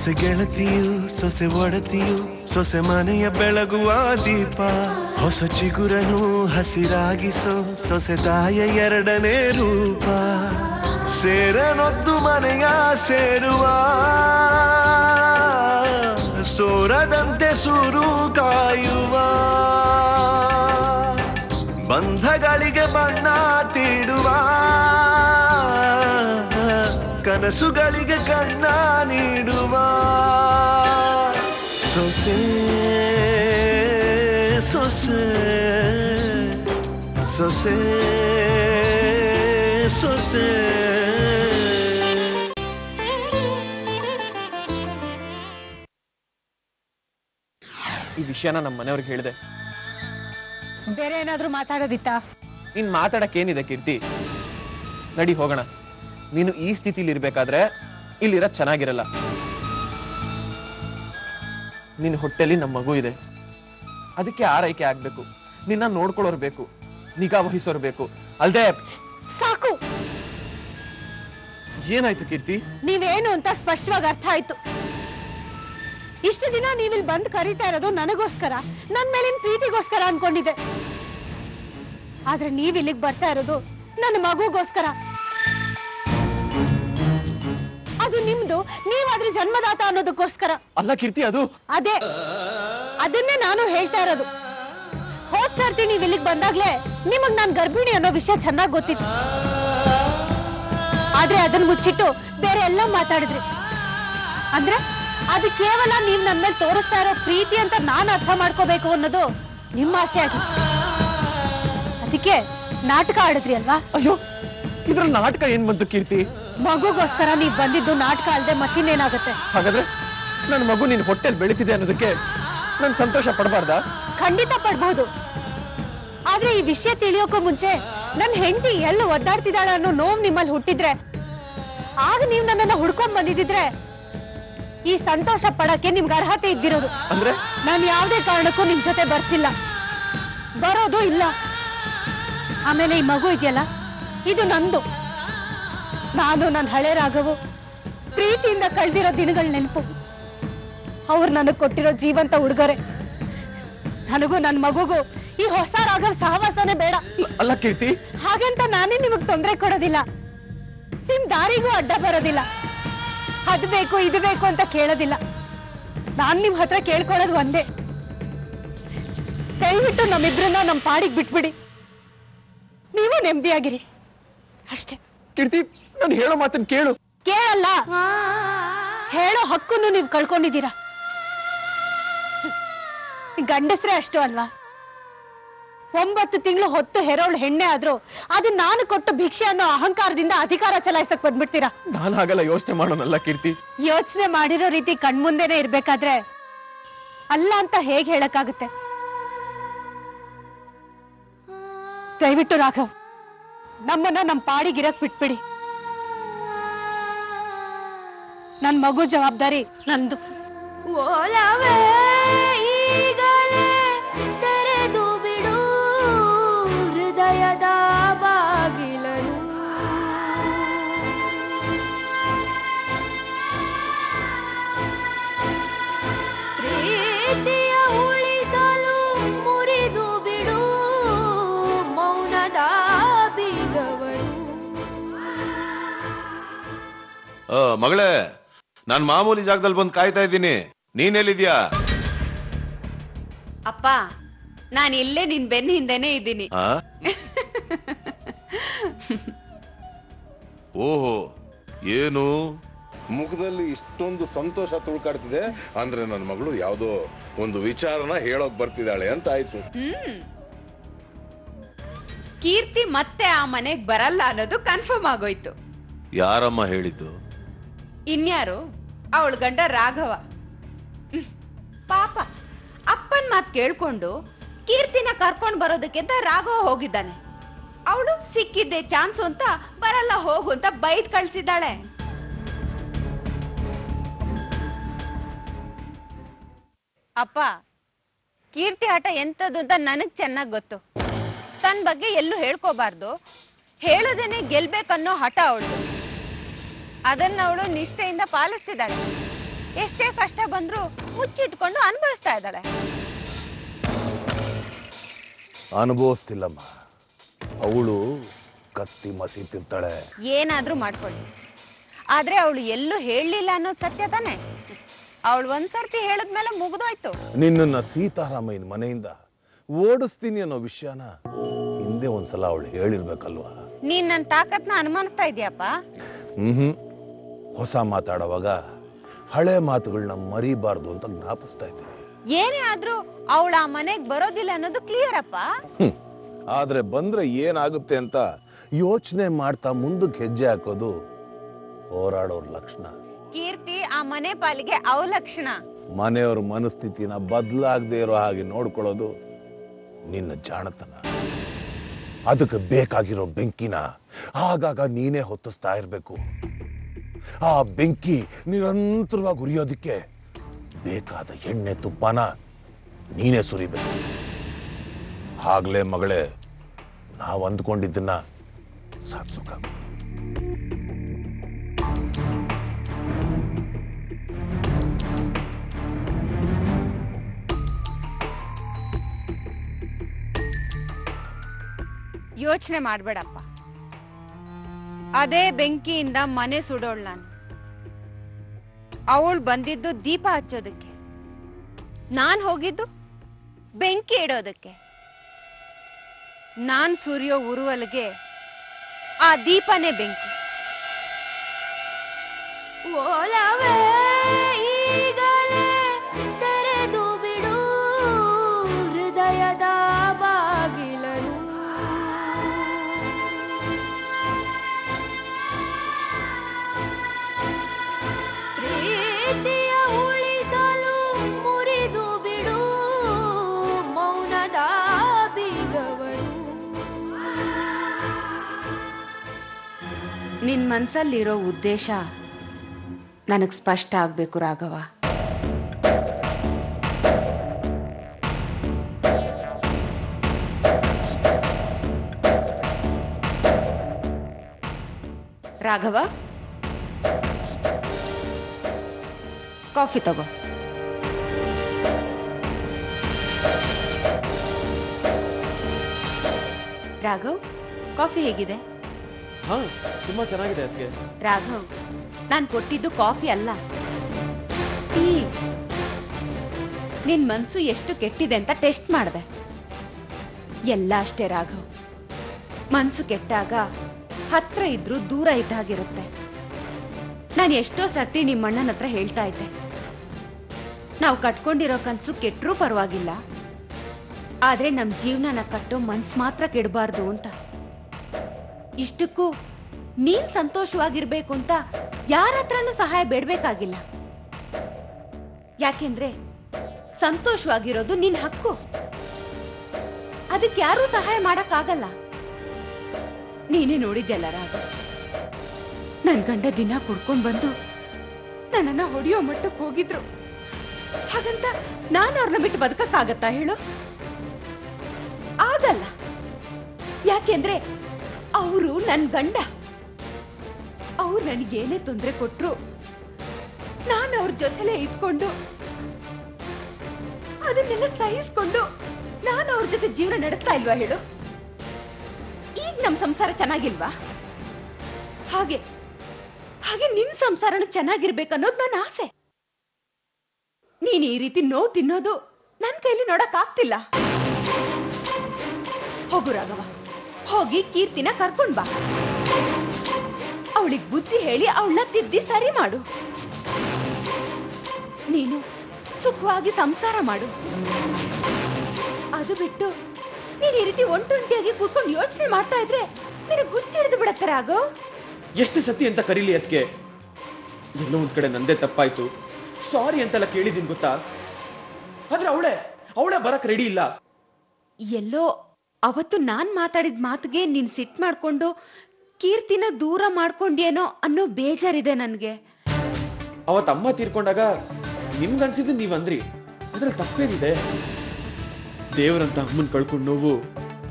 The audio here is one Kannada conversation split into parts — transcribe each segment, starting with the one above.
ಸೊಸೆ ಗೆಳತಿಯು ಸೊಸೆ ಒಡತಿಯು ಸೊಸೆ ಮನೆಯ ಬೆಳಗುವ ದೀಪ ಹೊಸ ಚಿಗುರನು ಹಸಿರಾಗಿಸೋ ಸೊಸೆ ತಾಯ ಎರಡನೇ ರೂಪ ಸೇರನೊದ್ದು ಮನೆಯ ಸೇರುವ ಸೋರದಂತೆ ಸೂರು ಕಾಯುವ ಬಂಧಗಳಿಗೆ ಬಣ್ಣ ತೀಡುವ ಕನಸುಗಳಿಗೆ ಕಣ್ಣ ನೀಡುವ ಸೊಸೆ ಸೊಸೆ ಸೊಸೆ ಸೊಸೆ ಈ ವಿಷಯನ ನಮ್ಮ ಮನೆಯವ್ರಿಗೆ ಹೇಳಿದೆ. ಬೇರೆ ಏನಾದ್ರೂ ಮಾತಾಡೋದಿತ್ತಾ? ಇನ್ ಮಾತಾಡಕ್ಕೇನಿದೆ ಕೀರ್ತಿ, ನಡಿ ಹೋಗೋಣ. ನೀನು ಈ ಸ್ಥಿತಿಲಿ ಇರ್ಬೇಕಾದ್ರೆ ಇಲ್ಲಿರೋದ್ ಚೆನ್ನಾಗಿರಲ್ಲ. ನಿನ್ನ ಹೊಟ್ಟೆಲಿ ನಮ್ಮ ಮಗು ಇದೆ, ಅದಕ್ಕೆ ಆರೈಕೆ ಆಗ್ಬೇಕು, ನಿನ್ನ ನೋಡ್ಕೊಳ್ಳೋರ್ ಬೇಕು, ನಿಗಾ ವಹಿಸೋರ್ ಬೇಕು. ಅಲ್ದೆ ಸಾಕು. ಏನಾಯ್ತು ಕೀರ್ತಿ? ನೀವೇನು ಅಂತ ಸ್ಪಷ್ಟವಾಗಿ ಅರ್ಥ ಆಯ್ತು. ಇಷ್ಟು ದಿನ ನೀವಿಲ್ಲಿ ಬಂದು ಕರೀತಾ ಇರೋದು ನನಗೋಸ್ಕರ, ನನ್ ಮೇಲಿನ ಪ್ರೀತಿಗೋಸ್ಕರ ಅನ್ಕೊಂಡಿದ್ದೆ. ಆದ್ರೆ ನೀವಿಲ್ಲಿಗೆ ಬರ್ತಾ ಇರೋದು ನನ್ನ ಮಗುಗೋಸ್ಕರ. ಅದು ನಿಮ್ದು, ನೀವಾದ್ರೂ ಜನ್ಮದಾತ ಅನ್ನೋದಕ್ಕೋಸ್ಕರ. ಅಲ್ಲ ಕೀರ್ತಿ, ಅದನ್ನೇ ನಾನು ಹೇಳ್ತಾ ಇರೋದು. ಹೋದ್ ಸರ್ತಿ ನೀವ್ ಇಲ್ಲಿಗೆ ಬಂದಾಗ್ಲೇ ನಿಮಗ್ ನಾನ್ ಗರ್ಭಿಣಿ ಅನ್ನೋ ವಿಷಯ ಚೆನ್ನಾಗಿ ಗೊತ್ತಿತ್ತು. ಆದ್ರೆ ಅದನ್ನ ಮುಚ್ಚಿಟ್ಟು ಬೇರೆ ಎಲ್ಲ ಮಾತಾಡಿದ್ರಿ. ಅಂದ್ರೆ ಅದು ಕೇವಲ ನೀವ್ ನನ್ನ ಮೇಲೆ ತೋರಿಸ್ತಾ ಇರೋ ಪ್ರೀತಿ ಅಂತ ನಾನ್ ಅರ್ಥ ಮಾಡ್ಕೋಬೇಕು ಅನ್ನೋದು ನಿಮ್ಮ ಆಸೆ ಆಗಿತ್ತು. ಅದಕ್ಕೆ ನಾಟಕ ಆಡಿದ್ರಿ ಅಲ್ವಾ? ಅಯ್ಯೋ, ಇದ್ರಲ್ಲಿ ನಾಟಕ ಏನ್ ಬಂತು ಕೀರ್ತಿ? ಮಗುಗೋಸ್ಕರ ನೀವ್ ಬಂದಿದ್ದು ನಾಟಕ ಅಲ್ದೆ ಮತ್ತಿನ್ನೇನಾಗತ್ತೆ? ಹಾಗಾದ್ರೆ ನನ್ನ ಮಗು ನಿನ್ ಹೊಟ್ಟೆಲ್ ಬೆಳೀತಿದೆ ಅನ್ನೋದಕ್ಕೆ ನನ್ ಸಂತೋಷ ಪಡಬಾರ್ದಾ? ಖಂಡಿತ ಪಡ್ಬಹುದು. ಆದ್ರೆ ಈ ವಿಷಯ ತಿಳಿಯೋಕ್ಕೂ ಮುಂಚೆ ನನ್ ಹೆಂಡತಿ ಎಲ್ಲ ಒದ್ದಾಡ್ತಿದ್ದಾಳೆ ಅನ್ನೋ ನೋವು ನಿಮ್ಮಲ್ಲಿ ಹುಟ್ಟಿದ್ರೆ, ಆಗ ನೀವ್ ನನ್ನನ್ನ ಹುಡ್ಕೊಂಡ್ ಬಂದಿದ್ರೆ ಈ ಸಂತೋಷ ಪಡಕ್ಕೆ ನಿಮ್ಗೆ ಅರ್ಹತೆ ಇದ್ದಿರೋದು. ಅಂದ್ರೆ ನಾನು ಯಾವುದೇ ಕಾರಣಕ್ಕೂ ನಿಮ್ ಜೊತೆ ಬರ್ತಿಲ್ಲ, ಬರೋದು ಇಲ್ಲ. ಆಮೇಲೆ ಈ ಮಗು ಇದೆಯಲ್ಲ, ಇದು ನಂದು. ನಾನು ನನ್ನ ಹಳೆ ರಾಘವು ಪ್ರೀತಿಯಿಂದ ಕಳೆದಿರೋ ದಿನಗಳ ನೆನಪು. ಅವ್ರು ನನಗ್ ಕೊಟ್ಟಿರೋ ಜೀವಂತ ಉಡುಗೊರೆ. ನನಗೂ ನನ್ನ ಮಗುಗೂ ಈ ಹೊಸ ರಾಘವ್ ಸಹವಾಸನೆ ಬೇಡ. ಅಲ್ಲ ಕೀರ್ತಿ, ಹಾಗಂತ ನಾನೇ ನಿಮಗ್ ತೊಂದರೆ ಕೊಡೋದಿಲ್ಲ, ನಿಮ್ ದಾರಿಗೂ ಅಡ್ಡ ಬರೋದಿಲ್ಲ. ಅದು ಬೇಕು ಇದು ಬೇಕು ಅಂತ ಕೇಳೋದಿಲ್ಲ. ನಾನ್ ನಿಮ್ ಹತ್ರ ಕೇಳ್ಕೊಳ್ಳೋದು ಒಂದೇ, ದಯವಿಟ್ಟು ನಮ್ಮಿಬ್ರನ್ನ ನಮ್ ಪಾಡಿಗೆ ಬಿಟ್ಬಿಡಿ. ನೀವು ನೆಮ್ಮದಿಯಾಗಿರಿ ಅಷ್ಟೇ. ಕೀರ್ತಿ, ನಾನು ಹೇಳೋ ಮಾತನ್ನ ಕೇಳು. ಕೇಳಲ್ಲ, ಹೇಳೋ ಹಕ್ಕನ್ನು ನೀವು ಕಳ್ಕೊಂಡಿದ್ದೀರಾ. ಗಂಡಸ್ರೆ ಅಷ್ಟು ಅಲ್ವಾ? 9 ತಿಂಗಳು ಹೊತ್ತು ಹೆರೋಳು ಹೆಣ್ಣೆ ಆದ್ರೂ ಅದು ನಾನು ಕೊಟ್ಟು ಭಿಕ್ಷೆ ಅನ್ನೋ ಅಹಂಕಾರದಿಂದ ಅಧಿಕಾರ ಚಲಾಯಿಸಕ್ ಬಂದ್ಬಿಡ್ತೀರಾ. ನಾನು ಹಾಗಲ್ಲ ಯೋಚನೆ ಮಾಡೋನಲ್ಲ ಕೀರ್ತಿ. ಯೋಚನೆ ಮಾಡಿರೋ ರೀತಿ ಕಣ್ಮುಂದೆನೆ ಇರ್ಬೇಕಾದ್ರೆ ಅಲ್ಲ ಅಂತ ಹೇಗೆ ಹೇಳಕ್ಕಾಗುತ್ತೆ? ದಯವಿಟ್ಟು ರಾಘವ್, ನಮ್ಮನ್ನ ನಮ್ ಪಾಡಿಗಿರಕ್ ಬಿಟ್ಬಿಡಿ. ನನ್ ಮಗು ಜವಾಬ್ದಾರಿ ನಂದು. ತೆರೆದು ಬಿಡು ಹೃದಯದ ಬಾಗಿಲನು. ಪ್ರೀತಿಯ ಉಳಿಸಲು ಮುರಿದು ಬಿಡು ಮೌನದ ಬೀಗವನು. ಮಗಳೇ, ನಾನ್ ಮಾಮೂಲಿ ಜಾಗದಲ್ಲಿ ಬಂದು ಕಾಯ್ತಾ ಇದ್ದೀನಿ, ನೀನೆಲ್ಲಿದ್ಯಾ? ಅಪ್ಪ, ನಾನು ಇಲ್ಲೇ ನಿನ್ ಬೆನ್ನ ಹಿಂದೆನೆ ಇದ್ದೀನಿ. ಓಹೋ, ಏನು ಮುಖದಲ್ಲಿ ಇಷ್ಟೊಂದು ಸಂತೋಷ ತುಳ್ಕಾಡ್ತಿದೆ ಅಂದ್ರೆ ನನ್ನ ಮಗಳು ಯಾವುದೋ ಒಂದು ವಿಚಾರನ ಹೇಳೋಕ್ ಬರ್ತಿದ್ದಾಳೆ ಅಂತ ಆಯ್ತು. ಕೀರ್ತಿ ಮತ್ತೆ ಆ ಮನೆಗ್ ಬರಲ್ಲ ಅನ್ನೋದು ಕನ್ಫರ್ಮ್ ಆಗೋಯ್ತು. ಯಾರಮ್ಮ ಹೇಳಿದ್ದು? ಇನ್ಯಾರು, ಅವಳ ಗಂಡ ರಾಘವ. ಪಾಪ ಅಪ್ಪನ್ ಮಾತ್ ಕೇಳ್ಕೊಂಡು ಕೀರ್ತಿನ ಕರ್ಕೊಂಡ್ ಬರೋದಕ್ಕೆ ಅಂತ ರಾಘವ ಹೋಗಿದ್ದಾನೆ. ಅವಳು ಸಿಕ್ಕಿದ್ದೆ ಚಾನ್ಸು ಅಂತ ಬರಲ್ಲ ಹೋಗು ಅಂತ ಬೈದ್ ಕಳ್ಸಿದ್ದಾಳೆ. ಅಪ್ಪ, ಕೀರ್ತಿ ಆಟ ಎಂತದ್ದು ಅಂತ ನನಗ್ ಚೆನ್ನಾಗ್ ಗೊತ್ತು. ತನ್ನ ಬಗ್ಗೆ ಎಲ್ಲೂ ಹೇಳ್ಕೋಬಾರ್ದು, ಹೇಳೋದೇನೆ ಗೆಲ್ಬೇಕನ್ನೋ ಹಠ ಅವಳು. ಅದನ್ನ ಅವಳು ನಿಷ್ಠೆಯಿಂದ ಪಾಲಿಸ್ತಿದ್ದಾಳೆ. ಎಷ್ಟೇ ಕಷ್ಟ ಬಂದ್ರೂ ಮುಚ್ಚಿಟ್ಕೊಂಡು ಅನುಭವಿಸ್ತಾ ಇದ್ದಾಳೆ. ಅನುಭವಿಸ್ತಿಲ್ಲಮ್ಮ, ಅವಳು ಕತ್ತಿ ಮಸೀತಿರ್ತಾಳೆ. ಏನಾದ್ರೂ ಮಾಡ್ಕೊಳ್ಳಿ, ಆದ್ರೆ ಅವಳು ಎಲ್ಲೂ ಹೇಳಲಿಲ್ಲ ಅನ್ನೋದು ಸತ್ಯ ತಾನೆ. ಅವಳು ಒಂದ್ಸರ್ತಿ ಹೇಳಿದ್ಮೇಲೆ ಮುಗಿದೋಯ್ತು. ನಿನ್ನನ್ನ ಸೀತಾರಾಮಯ್ಯನ ಮನೆಯಿಂದ ಓಡಿಸ್ತೀನಿ ಅನ್ನೋ ವಿಷಯನ ಹಿಂದೆ ಒಂದ್ಸಲ ಅವಳು ಹೇಳಿರ್ಬೇಕಲ್ವಾ? ನೀನ್ ನನ್ನ ತಾಕತ್ನ ಅನುಮಾನಿಸ್ತಾ ಇದೀಯಪ್ಪ. ಹೊಸ ಮಾತಾಡುವಾಗ ಹಳೆ ಮಾತುಗಳನ್ನ ಮರಿಬಾರ್ದು ಅಂತ ಜ್ಞಾಪಿಸ್ತಾ ಇದ್ದೀನಿ. ಏನೇ ಆದ್ರೂ ಅವಳು ಆ ಮನೆಗ್ ಬರೋದಿಲ್ಲ ಅನ್ನೋದು ಕ್ಲಿಯರ್ ಅಪ್ಪ. ಆದ್ರೆ ಬಂದ್ರೆ ಏನಾಗುತ್ತೆ ಅಂತ ಯೋಚನೆ ಮಾಡ್ತಾ ಮುಂದಕ್ಕೆ ಹೆಜ್ಜೆ ಹಾಕೋದು ಹೋರಾಡೋರ್ ಲಕ್ಷಣ. ಕೀರ್ತಿ ಆ ಮನೆ ಪಾಲಿಗೆ ಅವಲಕ್ಷಣ. ಮನೆಯವ್ರ ಮನಸ್ಥಿತಿನ ಬದಲಾಗದೆ ಇರೋ ಹಾಗೆ ನೋಡ್ಕೊಳ್ಳೋದು ನಿನ್ನ ಜಾಣತನ. ಅದಕ್ಕೆ ಬೇಕಾಗಿರೋ ಬೆಂಕಿನ ಆಗಾಗ ನೀನೇ ಹೊತ್ತಿಸ್ತಾ ಇರ್ಬೇಕು. ಆ ಬೆಂಕಿ ನಿರಂತರವಾಗಿ ಉರಿಯೋದಿಕ್ಕೆ ಬೇಕಾದ ಎಣ್ಣೆ ತುಪ್ಪನ ನೀನೇ ಸುರಿಬೇಕು. ಆಗ್ಲೇ ಮಗಳೇ ನಾವು ಅಂದ್ಕೊಂಡಿದ್ದನ್ನ ಸಾಧಿಸೋಕ್ಕಾಗುತ್ತೆ. ಯೋಚನೆ ಮಾಡ್ಬೇಡಪ್ಪ. ಅದೇ ಬೆಂಕಿಯಿಂದ ಮನೆ ಸುಡೋಳ್ ನಾನು. ಅವಳು ಬಂದಿದ್ದು ದೀಪ ಹಚ್ಚೋದಕ್ಕೆ, ನಾನ್ ಹೋಗಿದ್ದು ಬೆಂಕಿ ಇಡೋದಕ್ಕೆ. ನಾನ್ ಸುರಿಯೋ ಉರುವಲ್ಗೆ ಆ ದೀಪನೇ ಬೆಂಕಿ. ಓಲವೇ ಈಗಲೇ ತೆರೆದು ಬಿಡು ಹೃದಯದ ಬಾಗಿಲನು. ಪ್ರೀತಿಯ ಉಳಿಸಲು ಮುರಿದು ಬಿಡು ಮೌನದ ಬೀಗವನು. ನಿನ್ ಮನ್ಸಲ್ಲಿರೋ ಉದ್ದೇಶ ನನಗ್ ಸ್ಪಷ್ಟ ಆಗ್ಬೇಕು ರಾಘವ. ರಾಘವ, ಕಾಫಿ ತಗೋ. ರಾಘವ್, ಕಾಫಿ ಹೇಗಿದೆ? ಹಾ, ತುಂಬಾ ಚೆನ್ನಾಗಿದೆ ಅದಕ್ಕೆ. ರಾಘವ್, ನಾನ್ ಕೊಟ್ಟಿದ್ದು ಕಾಫಿ ಅಲ್ಲ, ಟೀ. ನಿನ್ ಮನ್ಸು ಎಷ್ಟು ಕೆಟ್ಟಿದೆ ಅಂತ ಟೆಸ್ಟ್ ಮಾಡಿದೆ. ಎಲ್ಲ ಅಷ್ಟೇ ರಾಘವ್, ಮನ್ಸು ಕೆಟ್ಟಾಗ ಹತ್ರ ಇದ್ರೂ ದೂರ ಇದ್ದಾಗಿರುತ್ತೆ. ನಾನು ಎಷ್ಟೋ ಸತಿ ನಿಮ್ಮ ಅಣ್ಣನ ಹತ್ರ ಹೇಳ್ತಾ ಇದ್ದೆ, ನಾವು ಕಟ್ಕೊಂಡಿರೋ ಕನ್ಸು ಕೆಟ್ಟರೂ ಪರವಾಗಿಲ್ಲ, ಆದ್ರೆ ನಮ್ ಜೀವನನ ಕಟ್ಟೋ ಮನ್ಸು ಮಾತ್ರ ಕೆಡಬಾರ್ದು ಅಂತ. ಇಷ್ಟಕ್ಕೂ ನೀನ್ ಸಂತೋಷವಾಗಿರ್ಬೇಕು ಅಂತ ಯಾರ ಹತ್ರನೂ ಸಹಾಯ ಬೇಡ್ಬೇಕಾಗಿಲ್ಲ. ಯಾಕೆಂದ್ರೆ ಸಂತೋಷವಾಗಿರೋದು ನಿನ್ ಹಕ್ಕು. ಅದಕ್ಕೆ ಯಾರೂ ಸಹಾಯ ಮಾಡಕ್ಕಾಗಲ್ಲ. ನೀನೇ ನೋಡಿದ್ಯಲ್ಲ ರಾಘ, ನನ್ ಗಂಡ ದಿನ ಕುಡ್ಕೊಂಡ್ ಬಂದು ನನ್ನನ್ನ ಹೊಡೆಯೋ ಮಟ್ಟಕ್ಕೆ ಹೋಗಿದ್ರು. ಹಾಗಂತ ನಾನು ಅವ್ರನ್ನ ಬಿಟ್ಟು ಬದುಕಕ್ಕಾಗತ್ತಾ ಹೇಳು? ಆಗಲ್ಲ. ಯಾಕೆಂದ್ರೆ ಅವರು ನನ್ ಗಂಡ. ಅವ್ರು ನನಗೇನೇ ತೊಂದರೆ ಕೊಟ್ರು ನಾನು ಅವ್ರ ಜೊತೆಲೇ ಇದ್ಕೊಂಡು ಅದನ್ನೆಲ್ಲ ಸಹಿಸ್ಕೊಂಡು ನಾನು ಅವ್ರ ಜೊತೆ ಜೀವನ ನಡೆಸ್ತಾ ಇಲ್ವಾ ಹೇಳು? ಈಗ ನಮ್ ಸಂಸಾರ ಚೆನ್ನಾಗಿಲ್ವಾ? ಹಾಗೆ ಹಾಗೆ ನಿನ್ ಸಂಸಾರನು ಚೆನ್ನಾಗಿರ್ಬೇಕನ್ನೋದು ನನ್ನ ಆಸೆ. ನೀನ್ ಈ ರೀತಿ ನೋವು ತಿನ್ನೋದು ನನ್ ಕೈಲಿ ನೋಡಕ್ ಆಗ್ತಿಲ್ಲ. ಹೋಗು ರಾಘವ, ಹೋಗಿ ಕೀರ್ತಿನ ಕರ್ಕೊಂಡ್ ಬಾ. ಅವಳಿಗೆ ಬುದ್ಧಿ ಹೇಳಿ ಅವಳನ್ನ ತಿದ್ದಿ ಸರಿ ಮಾಡು. ನೀನು ಸುಖವಾಗಿ ಸಂಸಾರ ಮಾಡು. ಅದು ಬಿಟ್ಟು ನೀನ್ ಈ ರೀತಿ ಒಂಟೊಂಟಿಯಾಗಿ ಕೂತ್ಕೊಂಡು ಯೋಚನೆ ಮಾಡ್ತಾ ಇದ್ರೆ ನಿನಗೆ ಗುರ್ತಿ ಹಿಡಿದು ಬಿಡತ್ತೆ ರಾಘವ್. ಎಷ್ಟು ಸತಿ ಅಂತ ಕರೀಲಿ ಅದಕ್ಕೆ? ಎಲ್ಲೋ ಒಂದ್ ಕಡೆ ನಂದೇ ತಪ್ಪಾಯ್ತು, ಸಾರಿ ಅಂತೆಲ್ಲ ಕೇಳಿದೀನಿ ಗೊತ್ತಾ. ಆದ್ರೆ ಅವಳೇ ಬರಕ್ ರೆಡಿ ಇಲ್ಲ. ಎಲ್ಲೋ ಅವತ್ತು ನಾನ್ ಮಾತಾಡಿದ ಮಾತಿಗೆ ನೀನ್ ಸಿಟ್ ಮಾಡ್ಕೊಂಡು ಕೀರ್ತಿನ ದೂರ ಮಾಡ್ಕೊಂಡೇನೋ ಅನ್ನೋ ಬೇಜಾರಿದೆ ನನ್ಗೆ. ಅವತ್ ಅಮ್ಮ ತೀರ್ಕೊಂಡಾಗ ನಿಮ್ಗನ್ಸಿದ್ದು ನೀವಂದ್ರಿ, ಅದ್ರಲ್ಲಿ ತಪ್ಪೇನಿದೆ? ದೇವರಂತ ಅಮ್ಮನ್ ಕಳ್ಕೊಂಡ್ ನೋವು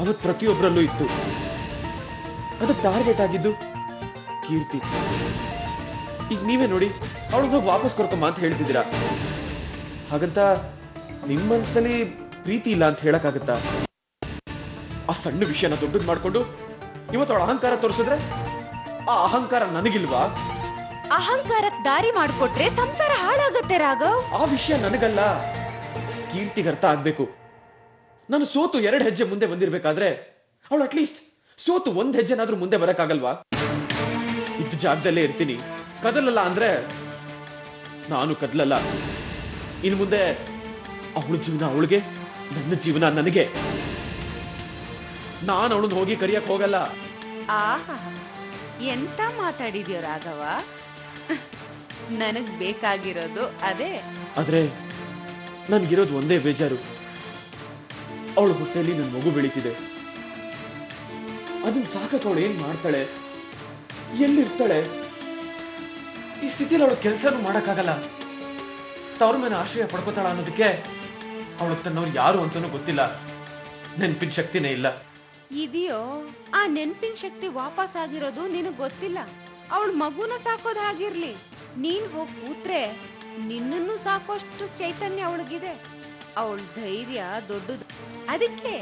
ಅವತ್ ಪ್ರತಿಯೊಬ್ಬರಲ್ಲೂ ಇತ್ತು. ಅದಕ್ಕೆ ಟಾರ್ಗೆಟ್ ಆಗಿದ್ದು ಕೀರ್ತಿ. ಈಗ ನೀವೇ ನೋಡಿ, ಅವಳು ಹೋಗಿ ವಾಪಸ್ ಕರ್ಕೊಂಬ ಅಂತ ಹೇಳ್ತಿದ್ದೀರಾ. ಹಾಗಂತ ನಿಮ್ಮ ಮನಸ್ಸಲ್ಲಿ ಪ್ರೀತಿ ಇಲ್ಲ ಅಂತ ಹೇಳಕ್ಕಾಗತ್ತಾ? ಆ ಸಣ್ಣ ವಿಷಯನ ದೊಡ್ಡದ್ ಮಾಡ್ಕೊಂಡು ಇವತ್ತು ಅವಳ ಅಹಂಕಾರ ತೋರಿಸಿದ್ರೆ ಆ ಅಹಂಕಾರ ನನಗಿಲ್ವಾ? ಅಹಂಕಾರಕ್ ದಾರಿ ಮಾಡ್ಕೊಟ್ರೆ ಸಂಸಾರ ಹಾಳಾಗತ್ತೆ ರಾಘವ್. ಆ ವಿಷಯ ನನಗಲ್ಲ, ಕೀರ್ತಿಗೆ ಅರ್ಥ ಆಗ್ಬೇಕು. ನಾನು ಸೋತು 2 ಹೆಜ್ಜೆ ಮುಂದೆ ಬಂದಿರ್ಬೇಕಾದ್ರೆ ಅವಳು ಅಟ್ಲೀಸ್ಟ್ ಸೋತು 1 ಹೆಜ್ಜೆನಾದ್ರೂ ಮುಂದೆ ಬರಕ್ಕಾಗಲ್ವಾ? ಇದ್ದ ಜಾಗದಲ್ಲೇ ಇರ್ತೀನಿ, ಕದಲಲ್ಲ ಅಂದ್ರೆ ನಾನು ಕದಲಲ್ಲ. ಇನ್ನು ಮುಂದೆ ಅವಳ ಜೀವನ ಅವಳಿಗೆ, ನನ್ನ ಜೀವನ ನನಗೆ. ನಾನು ಅವಳನ್ನ ಹೋಗಿ ಕರಿಯಕ್ ಹೋಗಲ್ಲ. ಆಹಾ, ಎಂತ ಮಾತಾಡಿದ್ಯೋ ರಾಘವ. ನನಗ್ ಬೇಕಾಗಿರೋದು ಅದೇ. ಆದ್ರೆ ನನ್ಗಿರೋದು ಒಂದೇ ಬೇಜಾರು, ಅವಳ ಹೊಟ್ಟೆಯಲ್ಲಿ ನನ್ನ ಮಗು ಬೆಳೀತಿದೆ. ಅದನ್ನ ಸಾಕಕ್ಕೆ ಅವಳು ಏನ್ ಮಾಡ್ತಾಳೆ, ಎಲ್ಲಿರ್ತಾಳೆ? ಈ ಸ್ಥಿತಿಯಲ್ಲಿ ಅವಳು ಕೆಲಸನೂ ಮಾಡಕ್ಕಾಗಲ್ಲ. ತವ್ರ ಮೇಲೆ ಆಶ್ರಯ ಪಡ್ಕೋತಾಳ ಅನ್ನೋದಕ್ಕೆ ಅವಳು ತನ್ನವ್ರು ಯಾರು ಅಂತಾನೂ ಗೊತ್ತಿಲ್ಲ. ನೆನ್ಪಿನ ಶಕ್ತಿನೇ ಇಲ್ಲ. ಇದೆಯೋ ಆ ನೆನ್ಪಿನ ಶಕ್ತಿ ವಾಪಸ್ ಆಗಿರೋದು ನಿನಗ್ ಗೊತ್ತಿಲ್ಲ. ಅವಳ ಮಗುನ ಸಾಕೋದ್ ಹಾಗಿರ್ಲಿ, ನೀನ್ ಹೋಗ್ ಕೂತ್ರೆ ನಿನ್ನನ್ನು ಸಾಕೋಷ್ಟು ಚೈತನ್ಯ ಅವಳಿಗಿದೆ. ಅವಳ ಧೈರ್ಯ ದೊಡ್ಡದು. ಅದಕ್ಕೆ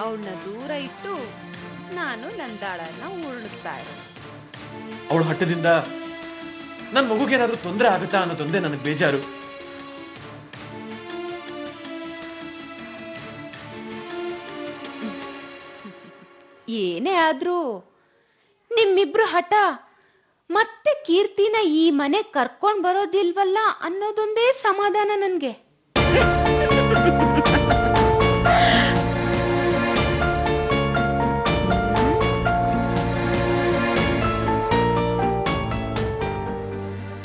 ಅವಳನ್ನ ದೂರ ಇಟ್ಟು ನಾನು ನಂದಾಳನ್ನ ಉರುಳಿಸ್ತಾ ಇರೋದು. ಅವಳ ಹಟ್ಟದಿಂದ ನನ್ನ ಮಗುಗೇನಾದ್ರೂ ತೊಂದರೆ ಆಗುತ್ತಾ ಅನ್ನೋದೊಂದೇ ನನಗೆ ಬೇಜಾರು. ಏನೇ ಆದ್ರೂ ನಿಮ್ಮಿಬ್ರು ಹಠ ಮತ್ತೆ ಕೀರ್ತಿನ ಈ ಮನೆ ಕರ್ಕೊಂಡ್ ಬರೋದಿಲ್ವಲ್ಲ ಅನ್ನೋದೊಂದೇ ಸಮಾಧಾನ ನನ್ಗೆ.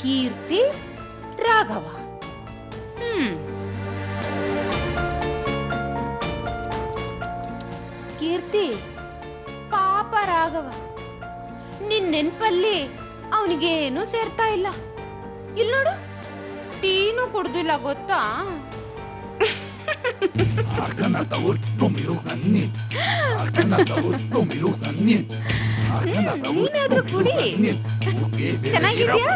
ಕೀರ್ತಿ ರಾಘವ. ಕೀರ್ತಿ ಪಾಪ ರಾಘವ, ನಿನ್ ನೆನ್ಪಲ್ಲಿ ಅವನಿಗೇನು ಸೇರ್ತಾ ಇಲ್ಲ. ಇಲ್ಲಿ ನೋಡು, ಟೀನು ಕುಡ್ದಿಲ್ಲ ಗೊತ್ತಾ? ನೀನಾದ್ರೂ ಕುಡಿ. ಚೆನ್ನಾಗಿದ್ಯಾ?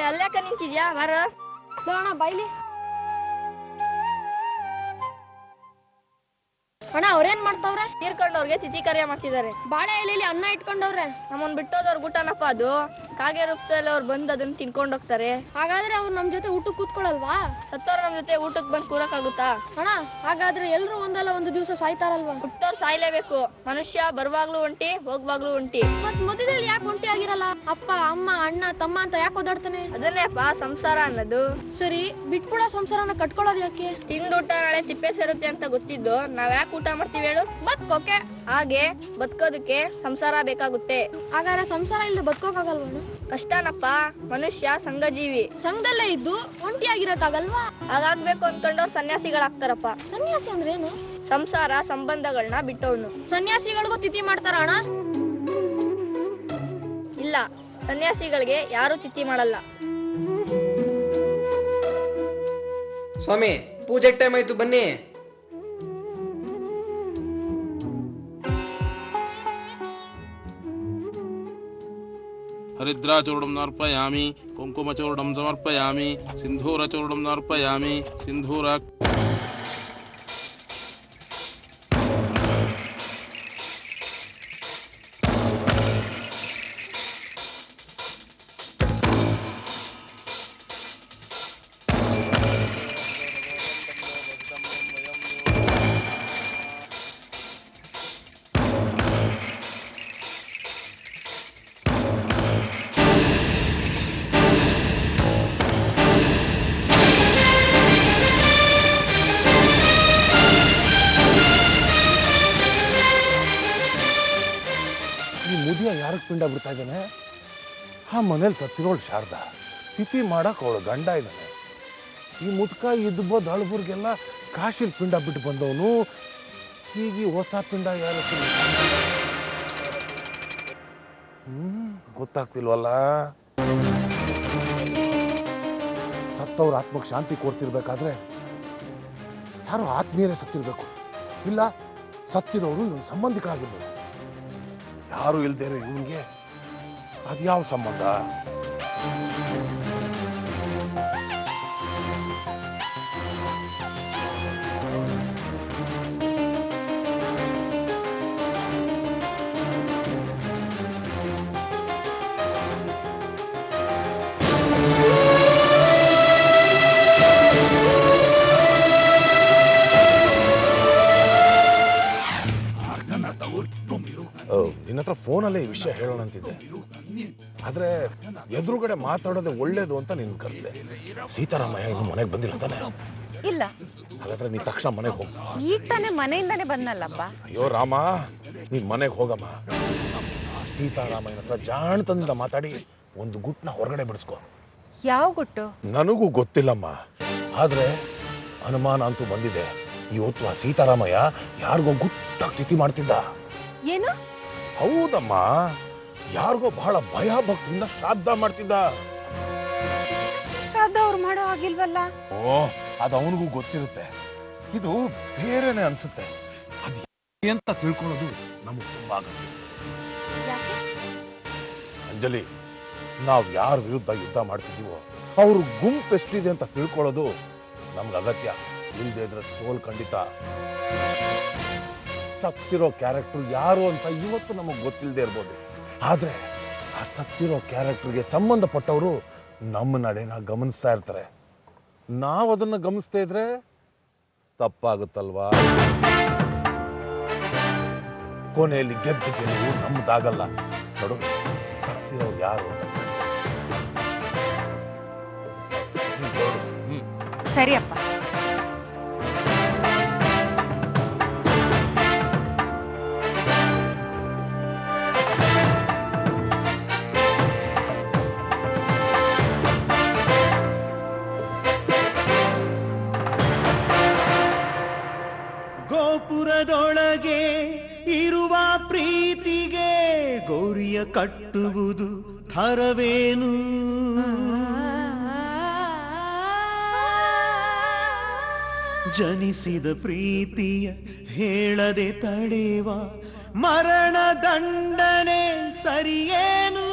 ಅಲ್ಲಾಕ ನಿಂತಿದ್ಯಾ? ಬರ ಅಣ್ಣ ಬೈಲಿ. ಅಣ್ಣ ಅವ್ರೇನ್ ಮಾಡ್ತಾವ್ರೆ? ತೀರ್ಕೊಂಡವ್ರಿಗೆ ತಿಥಿ ಕಾರ್ಯ ಮಾಡ್ತಿದ್ದಾರೆ. ಬಾಳೆ ಎಲೆಯಲ್ಲಿ ಅನ್ನ ಇಟ್ಕೊಂಡವ್ರೆ. ನಮ್ಮನ್ ಬಿಟ್ಟೋದವ್ರ ಊಟನಪ್ಪ ಅದು. ಕಾಗೆ ರೂಪದಲ್ಲಿ ಅವ್ರು ಬಂದು ಅದನ್ನ ತಿನ್ಕೊಂಡ್ ಹೋಗ್ತಾರೆ. ಹಾಗಾದ್ರೆ ಅವ್ರು ನಮ್ ಜೊತೆ ಊಟಕ್ಕೆ ಕೂತ್ಕೊಳ್ಳಲ್ವಾ? ಸತ್ತವ್ರು ನಮ್ ಜೊತೆ ಊಟಕ್ಕೆ ಬಂದು ಕೂರಕ್ಕಾಗುತ್ತಾ? ಅಣ್ಣ ಹಾಗಾದ್ರೆ ಎಲ್ರು ಒಂದಲ್ಲ ಒಂದು ದಿವಸ ಸಾಯ್ತಾರಲ್ವಾ? ಹುಟ್ಟೋರ್ ಸಾಯ್ಲೇಬೇಕು. ಮನುಷ್ಯ ಬರುವಾಗ್ಲೂ ಒಂಟಿ, ಹೋಗುವಾಗ್ಲೂ ಒಂಟಿ. ಮತ್ ಮಧ್ಯದಲ್ಲಿ ಯಾಕೆ ಒಂಟಿ ಆಗಿರಲ್ಲ? ಅಪ್ಪ ಅಮ್ಮ ಅಣ್ಣ ತಮ್ಮ ಅಂತ ಯಾಕೆ ಓದಾಡ್ತಾನೆ? ಅದನ್ನೇಪ್ಪ ಸಂಸಾರ ಅನ್ನೋದು. ಸರಿ ಬಿಟ್ಬಿಡ ಸಂಸಾರನ ಕಟ್ಕೊಳ್ಳೋದು ಯಾಕೆ? ತಿಂದೂಟ ನಾಳೆ ತಿಪ್ಪೆ ಸೇರುತ್ತೆ ಅಂತ ಗೊತ್ತಿದ್ದು ನಾವ್ ಯಾಕೆ ಊಟ ಮಾಡ್ತೀವಿ ಹೇಳು? ಬದುಕೋಕೆ. ಹಾಗೆ ಬದುಕೋದಕ್ಕೆ ಸಂಸಾರ ಬೇಕಾಗುತ್ತೆ. ಹಾಗಾದ್ರೆ ಸಂಸಾರ ಇಲ್ಲದೆ ಬದುಕೋಕಾಗಲ್ವ? ಕಷ್ಟನಪ್ಪ. ಮನುಷ್ಯ ಸಂಘಜೀವಿ. ಸಂಘದಲ್ಲೇ ಇದ್ದು ಒಂಟಿ ಆಗಿರಕ್ಕಾಗಲ್ವಾ? ಹಾಗಾಗ್ಬೇಕು ಅನ್ಕೊಂಡವ್ರು ಸನ್ಯಾಸಿಗಳಾಗ್ತಾರಪ್ಪ. ಸನ್ಯಾಸಿ ಅಂದ್ರೆ ಏನು? ಸಂಸಾರ ಸಂಬಂಧಗಳನ್ನ ಬಿಟ್ಟವನು. ಸನ್ಯಾಸಿಗಳಿಗೂ ತಿಥಿ ಮಾಡ್ತಾರ ಅಣ್ಣ? ಇಲ್ಲ, ಸನ್ಯಾಸಿಗಳಿಗೆ ಯಾರು ತಿಥಿ ಮಾಡಲ್ಲ. ಸ್ವಾಮಿ ಪೂಜೆ ಟೈಮ್ ಆಯ್ತು, ಬನ್ನಿ. हरिद्राचूर्णं समर्पयामि, कुङ्कुमचूर्णं समर्पयामि, सिन्धूरचूर्णं समर्पयामि, सिन्धूर ನಿರ್ಭಯ ಯಾರಕ್ಕೆ ಪಿಂಡ ಬಿಡ್ತಾ ಇದ್ದಾನೆ? ಆ ಮನೇಲಿ ಸತ್ತಿರೋಳು ಶಾರದಾ, ತಿಥಿ ಮಾಡಕ್ ಅವಳು ಗಂಡ ಇದ್ದಾನೆ. ಈ ಮುದ್ಕ ಇದ್ಬೋದು ಹಳಬರ್ಗೆಲ್ಲ ಕಾಶಿಲ್ ಪಿಂಡ ಬಿಟ್ಟು ಬಂದವನು, ಈಗ ಹೊಸ ಪಿಂಡ ಯಾರು ಗೊತ್ತಾಗ್ತಿಲ್ವಲ್ಲ. ಸತ್ತವ್ರ ಆತ್ಮಕ್ಕೆ ಶಾಂತಿ ಕೊಡ್ತಿರ್ಬೇಕಾದ್ರೆ ಯಾರು ಆತ್ಮೀಯರೇ ಸತ್ತಿರ್ಬೇಕು, ಇಲ್ಲ ಸತ್ತಿರೋರು ಇವನ್ ಸಂಬಂಧಿಕರಾಗಿರ್ಬೇಕು. ಯಾರು ಇಲ್ದೇ ಇರೋ ಇವನಿಗೆ ಅದ್ಯಾವ ಸಂಬಂಧ? ನಿನ್ನ ಹತ್ರ ಫೋನಲ್ಲೇ ಈ ವಿಷಯ ಹೇಳೋಣ ಅಂತಿದ್ದೆ, ಆದ್ರೆ ಎದುರುಗಡೆ ಮಾತಾಡೋದೇ ಒಳ್ಳೇದು ಅಂತ ನಿನ್ ಕರೆದೆ. ಸೀತಾರಾಮಯ್ಯ ಇನ್ನು ಮನೆಗೆ ಬಂದಿಲ್ಲ ತಾನೆ? ಇಲ್ಲ. ಹಾಗಾದ್ರೆ ನೀ ತಕ್ಷಣ ಮನೆಗೆ ಹೋಗ. ಈಗ ತಾನೇ ಮನೆಯಿಂದಾನೇ ಬಂದಲ್ಲಪ್ಪ. ಅಯ್ಯೋ ರಾಮ, ನೀನ್ ಮನೆಗೆ ಹೋಗಮ್ಮ. ಸೀತಾರಾಮಯ್ಯನ ಹತ್ರ ಜಾಣತನದಿಂದ ಮಾತಾಡಿ ಒಂದು ಗುಟ್ನ ಹೊರಗಡೆ ಬಿಡಿಸ್ಕೊ. ಯಾವ ಗುಟ್ಟು? ನನಗೂ ಗೊತ್ತಿಲ್ಲಮ್ಮ, ಆದ್ರೆ ಅನುಮಾನ ಅಂತೂ ಬಂದಿದೆ. ಇವತ್ತು ಆ ಸೀತಾರಾಮಯ್ಯ ಯಾರಿಗೋ ಗುಟ್ಟಾಗಿ ತಿಥಿ ಮಾಡ್ತಿದ್ದ. ಏನು? ಹೌದಮ್ಮ, ಯಾರಿಗೋ ಬಹಳ ಭಯ ಭಕ್ತಿಯಿಂದ ಶ್ರಾದ್ದ ಮಾಡ್ತಿದ್ದ. ಶ್ರಾದ್ದ ಅವ್ರು ಮಾಡೋ ಆಗಿಲ್ವಲ್ಲ? ಓ, ಅದು ಅವನಿಗೂ ಗೊತ್ತಿರುತ್ತೆ. ಇದು ಬೇರೆನೆ ಅನ್ಸುತ್ತೆ. ಅದು ಅಂತ ತಿಳ್ಕೊಳ್ಳೋದು ನಮಗೆ ತುಂಬಾ ಆಗುತ್ತೆ. ಅಂಜಲಿ, ನಾವ್ ಯಾರ ವಿರುದ್ಧ ಯುದ್ಧ ಮಾಡ್ತಿದೀವೋ ಅವ್ರ ಗುಂಪು ಎಷ್ಟಿದೆ ಅಂತ ತಿಳ್ಕೊಳ್ಳೋದು ನಮ್ಗೆ ಅಗತ್ಯ. ಇಲ್ದೇ ಇದ್ರೆ ಸೋಲ್ ಖಂಡಿತ. ಸತ್ತಿರೋ ಕ್ಯಾರೆಕ್ಟರ್ ಯಾರು ಅಂತ ಇವತ್ತು ನಮಗ್ ಗೊತ್ತಿಲ್ಲದೆ ಇರ್ಬೋದು, ಆದ್ರೆ ಆ ಸತ್ತಿರೋ ಕ್ಯಾರೆಕ್ಟರ್ಗೆ ಸಂಬಂಧಪಟ್ಟವರು ನಮ್ಮ ನಡೆನ ಗಮನಿಸ್ತಾ ಇರ್ತಾರೆ. ನಾವ್ ಅದನ್ನ ಗಮನಿಸ್ತಾ ಇದ್ರೆ ತಪ್ಪಾಗುತ್ತಲ್ವಾ? ಕೊನೆಯಲ್ಲಿ ಗೆದ್ದು ಗೆಲುವು ನಮ್ದಾಗಲ್ಲ. ನೋಡು, ಸತ್ತಿರೋರು ಯಾರು ಅಂತ ಸರಿಯಪ್ಪ. ಗೋಪುರದೊಳಗೆ ಇರುವ ಪ್ರೀತಿಗೆ ಗೌರಿಯ ಕಟ್ಟುವುದು ಥರವೇನು? ಜನಿಸಿದ ಪ್ರೀತಿಯ ಹೇಳದೆ ತಡೆವ ಮರಣ ದಂಡನೆ ಸರಿಯೇನು?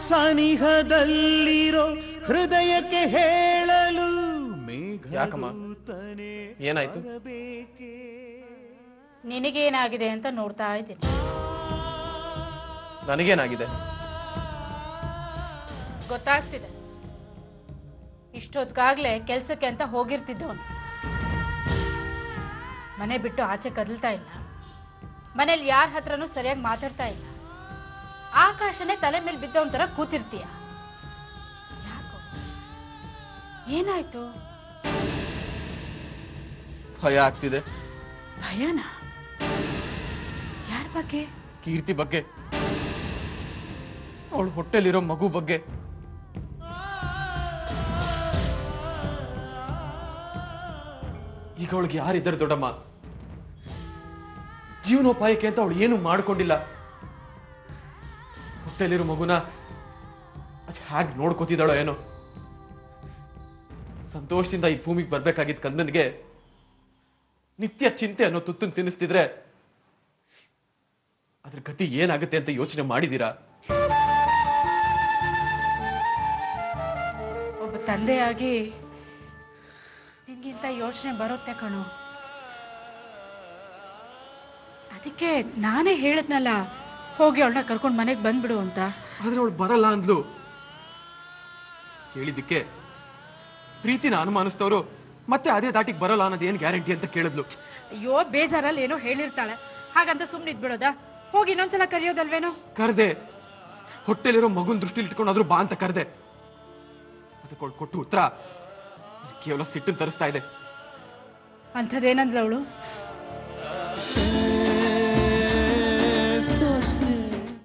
ಸನಿಹದಲ್ಲಿರೋ ಹೃದಯಕ್ಕೆ ಹೇಳಲು ಯಾಕಮ್ಮ? ಏನಾಯ್ತು? ನಿನಗೇನಾಗಿದೆ ಅಂತ ನೋಡ್ತಾ ಇದ್ದೀನಿ. ನನಗೇನಾಗಿದೆ? ಗೊತ್ತಾಗ್ತಿದೆ. ಇಷ್ಟೊತ್ತಿಗಾಗ್ಲೇ ಕೆಲ್ಸಕ್ಕೆ ಅಂತ ಹೋಗಿರ್ತಿದ್ದವನು ಮನೆ ಬಿಟ್ಟು ಆಚೆ ಕದಲ್ತಾ ಇಲ್ಲ. ಮನೇಲಿ ಯಾರ ಹತ್ರನೂ ಸರಿಯಾಗಿ ಮಾತಾಡ್ತಾ ಇಲ್ಲ. ಆಕಾಶನೇ ತಲೆ ಮೇಲೆ ಬಿದ್ದವನ್ ತರ ಕೂತಿರ್ತೀಯ. ಯಾಕೋ? ಏನಾಯ್ತು? ಭಯ ಆಗ್ತಿದೆ. ಭಯನಾ? ಯಾರ ಬಗ್ಗೆ? ಕೀರ್ತಿ ಬಗ್ಗೆ, ಅವಳು ಹೊಟ್ಟೆಲಿರೋ ಮಗು ಬಗ್ಗೆ. ಈಗ ಅವಳಿಗೆ ಯಾರಿದ್ದಾರೆ ದೊಡ್ಡಮ್ಮ? ಜೀವನೋಪಾಯಕ್ಕೆ ಅಂತ ಅವಳು ಏನು ಮಾಡ್ಕೊಂಡಿಲ್ಲ. ಹೊಟ್ಟೆಲಿರೋ ಮಗುನ ಅದ್ ಹ್ಯಾಗ್ ನೋಡ್ಕೋತಿದ್ದಾಳೋ ಏನೋ. ಸಂತೋಷದಿಂದ ಈ ಭೂಮಿಗೆ ಬರ್ಬೇಕಾಗಿದ್ದ ಕಂದನಿಗೆ ನಿತ್ಯ ಚಿಂತೆ ಅನ್ನೋ ತುತ್ತನ್ನು ತಿನ್ನಿಸ್ತಿದ್ರೆ ಅದ್ರ ಗತಿ ಏನಾಗುತ್ತೆ ಅಂತ ಯೋಚನೆ ಮಾಡಿದೀರಾ? ಒಬ್ಬ ತಂದೆಯಾಗಿ ನಿನ್ಗಿಂತ ಯೋಚನೆ ಬರುತ್ತೆ ಕಣೋ. ಅದಕ್ಕೆ ನಾನೇ ಹೇಳಿದ್ನಲ್ಲ, ಹೋಗಿ ಅವಳನ್ನ ಕರ್ಕೊಂಡು ಮನೆಗೆ ಬಂದ್ಬಿಡು ಅಂತ. ಆದ್ರೆ ಅವಳು ಬರಲ್ಲ ಅಂದ್ಲು. ಹೇಳಿದ್ದಕ್ಕೆ ಪ್ರೀತಿನ ಅನುಮಾನಿಸ್ತವ್ರು ಮತ್ತೆ ಅದೇ ದಾಟಿಗೆ ಬರಲ್ಲ ಅನ್ನೋದು ಏನ್ ಗ್ಯಾರಂಟಿ ಅಂತ ಕೇಳಿದ್ಲು. ಅಯ್ಯೋ, ಬೇಜಾರಲ್ಲಿ ಏನೋ ಹೇಳಿರ್ತಾಳೆ, ಹಾಗಂತ ಸುಮ್ಮನೆ ಇದ್ಬಿಡೋದಾ? ಹೋಗಿ ಇನ್ನೊಂದ್ಸಲ ಕರೆಯೋದಲ್ವೇನೋ? ಕರ್ದೆ. ಹೊಟ್ಟೆಲಿರೋ ಮಗುನ್ ದೃಷ್ಟಿಲಿ ಇಟ್ಕೊಂಡಾದ್ರೂ ಬಾ ಅಂತ ಕರ್ದೆ. ಅದಕ್ಕೆ ಕೊಟ್ಟು ಉತ್ತರ ಕೇವಲ ಸಿಟ್ಟನ್ನು ತರಿಸ್ತಾ ಇದೆ. ಅಂಥದ್ದೇನಂದ್ಲ ಅವಳು?